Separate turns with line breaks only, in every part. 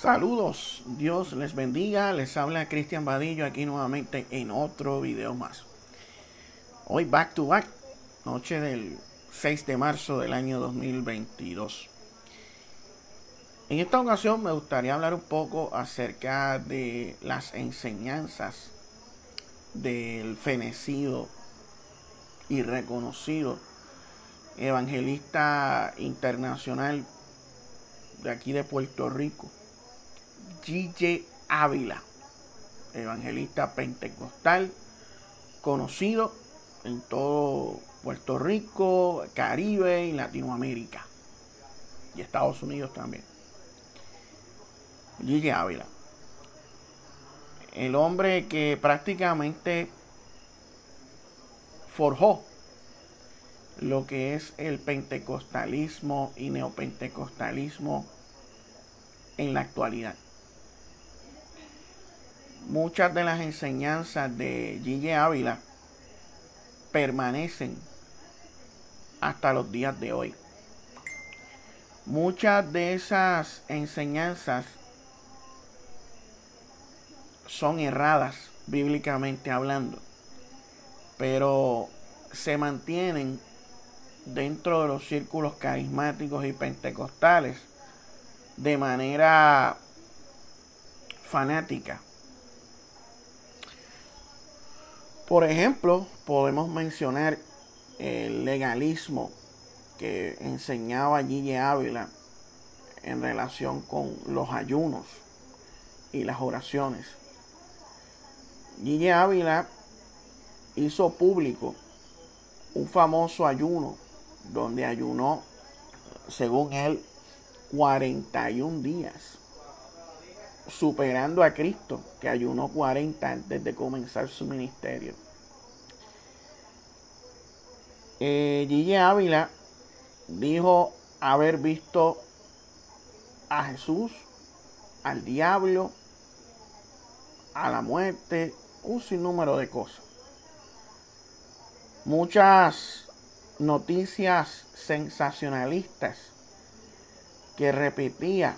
Saludos, Dios les bendiga, les habla Cristian Vadillo aquí nuevamente en otro video más. Hoy back to back, noche del 6 de marzo del año 2022. En esta ocasión me gustaría hablar un poco acerca de las enseñanzas del fenecido y reconocido evangelista internacional de aquí de Puerto Rico, G.J. Ávila, evangelista pentecostal, conocido en todo Puerto Rico, Caribe y Latinoamérica, y Estados Unidos también. G.J. Ávila, el hombre que prácticamente forjó lo que es el pentecostalismo y neopentecostalismo en la actualidad. Muchas de las enseñanzas de G.J. Ávila permanecen hasta los días de hoy. Muchas de esas enseñanzas son erradas bíblicamente hablando, pero se mantienen dentro de los círculos carismáticos y pentecostales de manera fanática. Por ejemplo, podemos mencionar el legalismo que enseñaba G.J. Ávila en relación con los ayunos y las oraciones. G.J. Ávila hizo público un famoso ayuno donde ayunó, según él, 41 días, superando a Cristo, que ayunó 40 antes de comenzar su ministerio. G.J. Ávila dijo haber visto a Jesús, al diablo, a la muerte, un sinnúmero de cosas. Muchas noticias sensacionalistas que repetía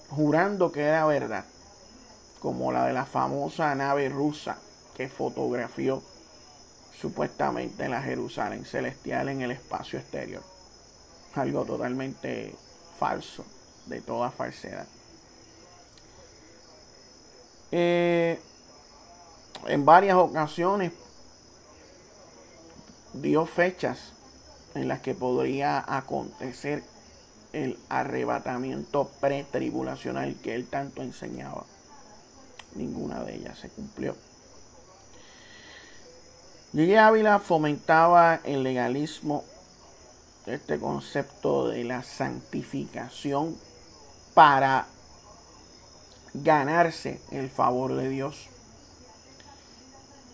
jurando que era verdad, como la de la famosa nave rusa que fotografió supuestamente la Jerusalén celestial en el espacio exterior. Algo totalmente falso, de toda falsedad. En varias ocasiones dio fechas en las que podría acontecer el arrebatamiento pretribulacional que él tanto enseñaba. Ninguna de ellas se cumplió. G.J. Ávila fomentaba el legalismo, este concepto de la santificación para ganarse el favor de Dios.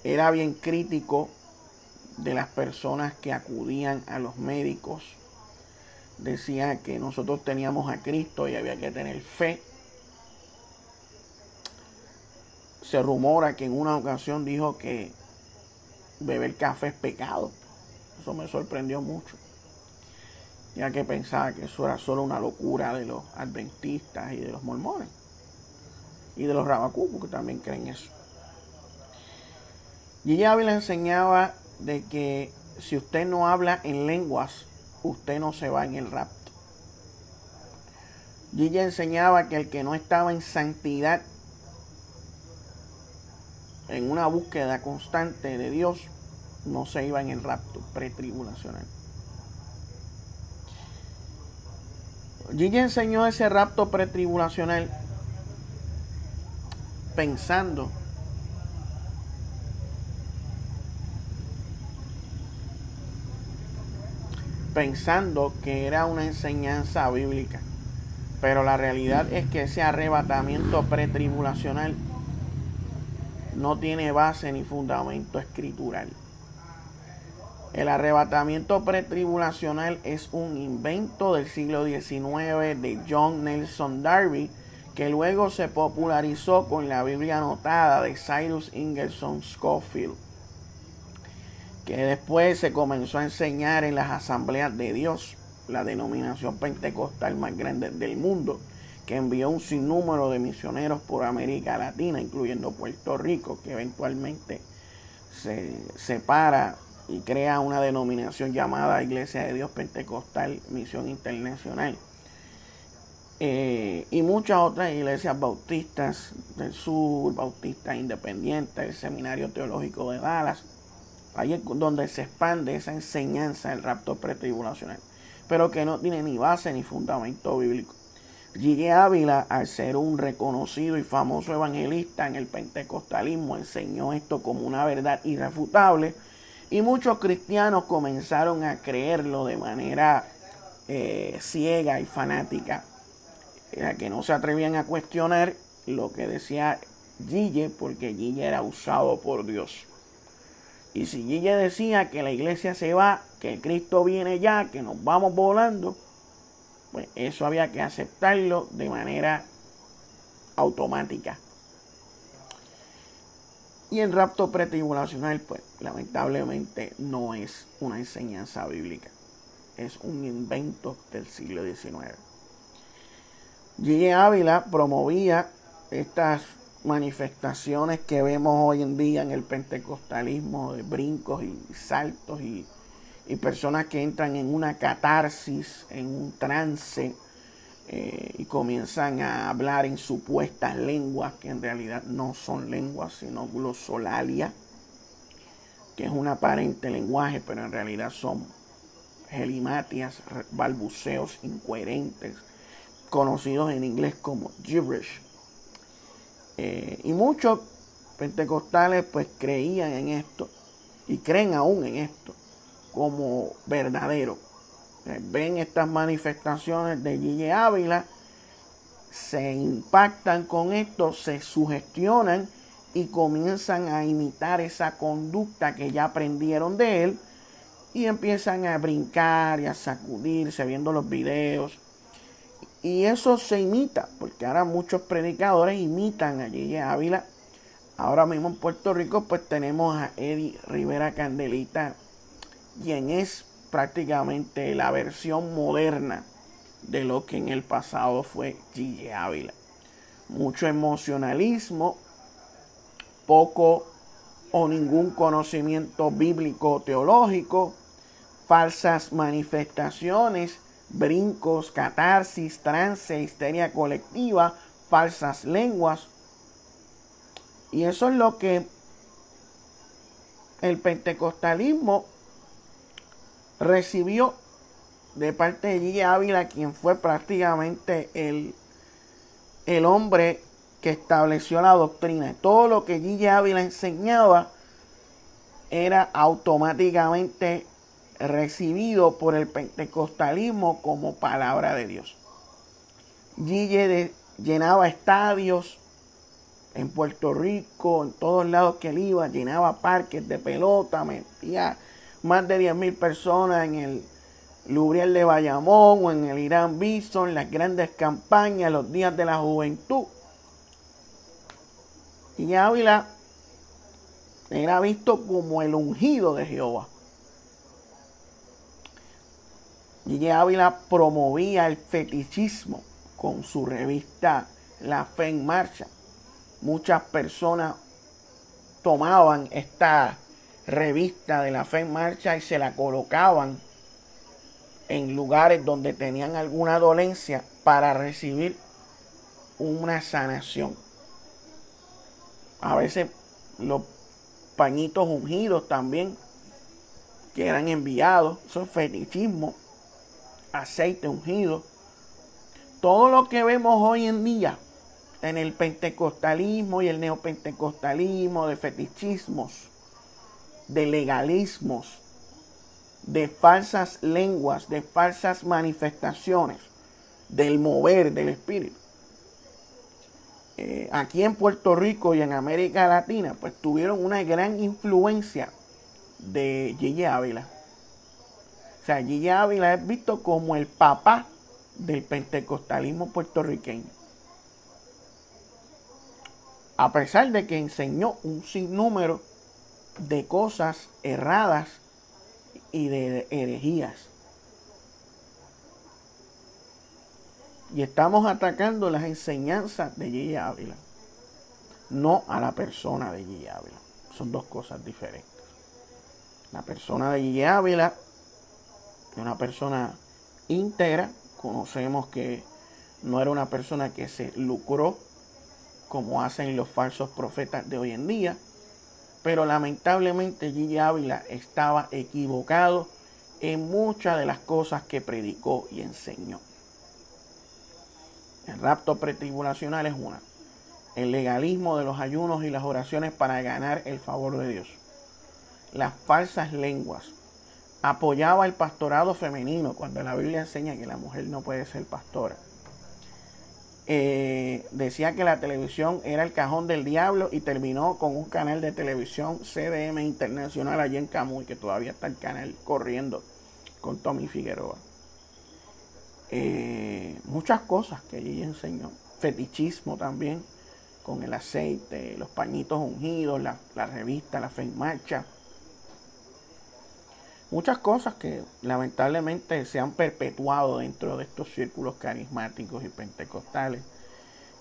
Era bien crítico de las personas que acudían a los médicos. Decía que nosotros teníamos a Cristo y había que tener fe. Se rumora que en una ocasión dijo que beber café es pecado. Eso me sorprendió mucho, ya que pensaba que eso era solo una locura de los adventistas y de los mormones y de los rabacucos, que también creen eso. G.J. Ávila enseñaba de que si usted no habla en lenguas, usted no se va en el rapto. G.J. enseñaba que el que no estaba en santidad, en una búsqueda constante de Dios, no se iba en el rapto pretribulacional. G.J. enseñó ese rapto pretribulacional pensando que era una enseñanza bíblica, pero la realidad es que ese arrebatamiento pretribulacional no tiene base ni fundamento escritural. El arrebatamiento pretribulacional es un invento del siglo XIX de John Nelson Darby, que luego se popularizó con la Biblia anotada de Cyrus Ingerson Scofield, que después se comenzó a enseñar en las Asambleas de Dios, la denominación pentecostal más grande del mundo, que envió un sinnúmero de misioneros por América Latina, incluyendo Puerto Rico, que eventualmente se separa y crea una denominación llamada Iglesia de Dios Pentecostal Misión Internacional. Y muchas otras iglesias bautistas del sur, bautistas independientes, el Seminario Teológico de Dallas. Ahí es donde se expande esa enseñanza del rapto pretribulacional, pero que no tiene ni base ni fundamento bíblico. G.G. Ávila, al ser un reconocido y famoso evangelista en el pentecostalismo, enseñó esto como una verdad irrefutable, y muchos cristianos comenzaron a creerlo de manera ciega y fanática, que no se atrevían a cuestionar lo que decía G.G., porque G.G. era usado por Dios. Y si G.G. decía que la iglesia se va, que Cristo viene ya, que nos vamos volando, pues eso había que aceptarlo de manera automática. Y el rapto pretribulacional, pues lamentablemente no es una enseñanza bíblica. Es un invento del siglo XIX. G.G. Ávila promovía estas manifestaciones que vemos hoy en día en el pentecostalismo, de brincos y saltos y personas que entran en una catarsis, en un trance, y comienzan a hablar en supuestas lenguas que en realidad no son lenguas sino glosolalia, que es un aparente lenguaje, pero en realidad son gelimatias, balbuceos incoherentes, conocidos en inglés como gibberish. Y muchos pentecostales pues creían en esto y creen aún en esto como verdadero. Ven estas manifestaciones de G.G. Ávila, se impactan con esto, se sugestionan y comienzan a imitar esa conducta que ya aprendieron de él, y empiezan a brincar y a sacudirse viendo los videos. Y eso se imita, porque ahora muchos predicadores imitan a G.G. Ávila. Ahora mismo en Puerto Rico pues tenemos a Eddie Rivera Candelita, quien es prácticamente la versión moderna de lo que en el pasado fue G.G. Ávila. Mucho emocionalismo, poco o ningún conocimiento bíblico teológico, falsas manifestaciones, brincos, catarsis, trance, histeria colectiva, falsas lenguas. Y eso es lo que el pentecostalismo recibió de parte de G.G. Ávila, quien fue prácticamente el hombre que estableció la doctrina. Todo lo que G.G. Ávila enseñaba era automáticamente recibido por el pentecostalismo como palabra de Dios. G.G. llenaba estadios en Puerto Rico, en todos lados que él iba, llenaba parques de pelota, metía más de 10,000 personas en el Lubriel de Bayamón o en el Irán Bison, las grandes campañas, los días de la juventud. Y Ávila era visto como el ungido de Jehová. Y Ávila promovía el fetichismo con su revista La Fe en Marcha. Muchas personas tomaban esta revista de La Fe en Marcha y se la colocaban en lugares donde tenían alguna dolencia para recibir una sanación. A veces los pañitos ungidos también que eran enviados, eso es fetichismo, aceite ungido. Todo lo que vemos hoy en día en el pentecostalismo y el neopentecostalismo, de fetichismos, de legalismos, de falsas lenguas, de falsas manifestaciones, del mover del espíritu. Aquí en Puerto Rico y en América Latina, pues tuvieron una gran influencia de G.G. Ávila. O sea, G.G. Ávila es visto como el papá del pentecostalismo puertorriqueño. A pesar de que enseñó un sinnúmero de cosas erradas y de herejías. Y estamos atacando las enseñanzas de Gigi Ávila, no a la persona de Gigi Ávila. Son dos cosas diferentes. La persona de Gigi Ávila es una persona íntegra. Conocemos que no era una persona que se lucró como hacen los falsos profetas de hoy en día. Pero lamentablemente Gigi Ávila estaba equivocado en muchas de las cosas que predicó y enseñó. El rapto pretribulacional es una. El legalismo de los ayunos y las oraciones para ganar el favor de Dios. Las falsas lenguas. Apoyaba el pastorado femenino cuando la Biblia enseña que la mujer no puede ser pastora. Decía que la televisión era el cajón del diablo y terminó con un canal de televisión CDM Internacional allí en Camuy, que todavía está el canal corriendo con Tommy Figueroa. Muchas cosas que ella enseñó. Fetichismo también, con el aceite, los pañitos ungidos, la revista La Fe en Marcha. Muchas cosas que lamentablemente se han perpetuado dentro de estos círculos carismáticos y pentecostales,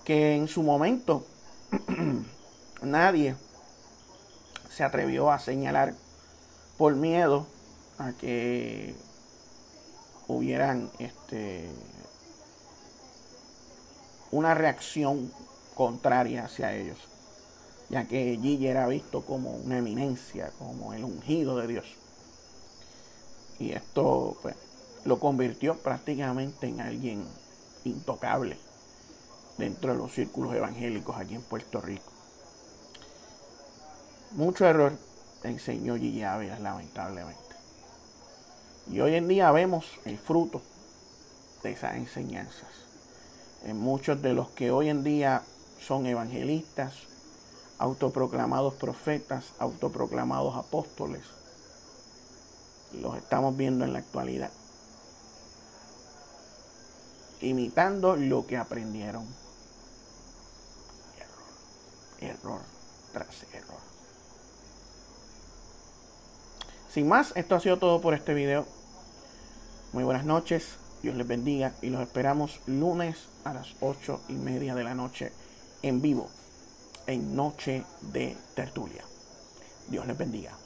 que en su momento nadie se atrevió a señalar por miedo a que hubieran una reacción contraria hacia ellos, ya que Gigi era visto como una eminencia, como el ungido de Dios. Y esto pues lo convirtió prácticamente en alguien intocable dentro de los círculos evangélicos aquí en Puerto Rico. Mucho error enseñó Gigi Ávila, lamentablemente. Y hoy en día vemos el fruto de esas enseñanzas en muchos de los que hoy en día son evangelistas, autoproclamados profetas, autoproclamados apóstoles. Los estamos viendo en la actualidad, imitando lo que aprendieron. Error tras error. Sin más, esto ha sido todo por este video. Muy buenas noches, Dios les bendiga y los esperamos lunes a las 8:30 de la noche en vivo, en Noche de Tertulia. Dios les bendiga.